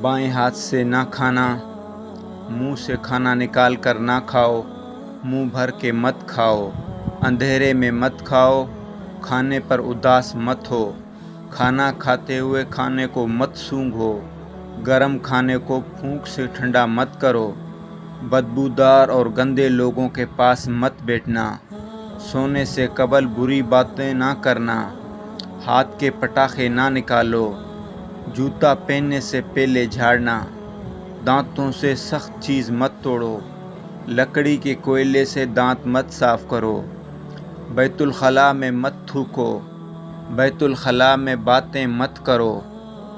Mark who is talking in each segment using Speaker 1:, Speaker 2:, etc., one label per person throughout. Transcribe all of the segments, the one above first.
Speaker 1: بائیں ہاتھ سے نہ کھانا، منہ سے کھانا نکال کر نہ کھاؤ، منہ بھر کے مت کھاؤ، اندھیرے میں مت کھاؤ، کھانے پر اداس مت ہو، کھانا کھاتے ہوئے کھانے کو مت سونگھو، گرم کھانے کو پھونک سے ٹھنڈا مت کرو، بدبودار اور گندے لوگوں کے پاس مت بیٹھنا، سونے سے قبل بری باتیں نہ کرنا، ہاتھ کے پٹاخے نہ نکالو، جوتا پہننے سے پہلے جھاڑنا، دانتوں سے سخت چیز مت توڑو، لکڑی کے کوئلے سے دانت مت صاف کرو، بیت الخلاء میں مت تھوکو، بیت الخلاء میں باتیں مت کرو،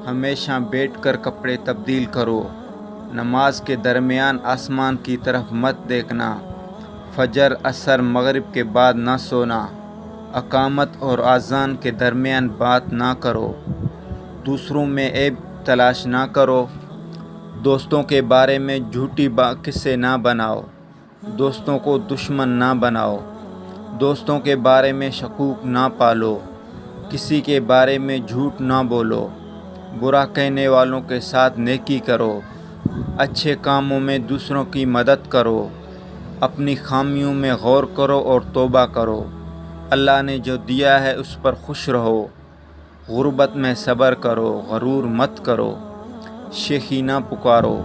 Speaker 1: ہمیشہ بیٹھ کر کپڑے تبدیل کرو، نماز کے درمیان آسمان کی طرف مت دیکھنا، فجر عصر مغرب کے بعد نہ سونا، اقامت اور اذان کے درمیان بات نہ کرو، دوسروں میں عیب تلاش نہ کرو، دوستوں کے بارے میں جھوٹی قصے نہ بناؤ، دوستوں کو دشمن نہ بناؤ، دوستوں کے بارے میں شکوک نہ پالو، کسی کے بارے میں جھوٹ نہ بولو، برا کہنے والوں کے ساتھ نیکی کرو، اچھے کاموں میں دوسروں کی مدد کرو، اپنی خامیوں میں غور کرو اور توبہ کرو، اللہ نے جو دیا ہے اس پر خوش رہو، غربت میں صبر کرو، غرور مت کرو، شیخی نہ پکارو،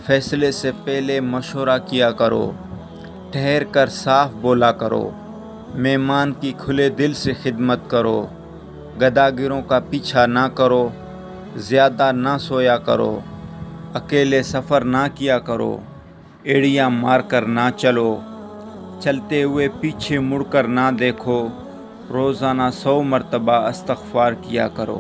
Speaker 1: فیصلے سے پہلے مشورہ کیا کرو، ٹھہر کر صاف بولا کرو، مہمان کی کھلے دل سے خدمت کرو، گداگروں کا پیچھا نہ کرو، زیادہ نہ سویا کرو، اکیلے سفر نہ کیا کرو، ایڑیاں مار کر نہ چلو، چلتے ہوئے پیچھے مڑ کر نہ دیکھو، روزانہ 100 مرتبہ استغفار کیا کرو۔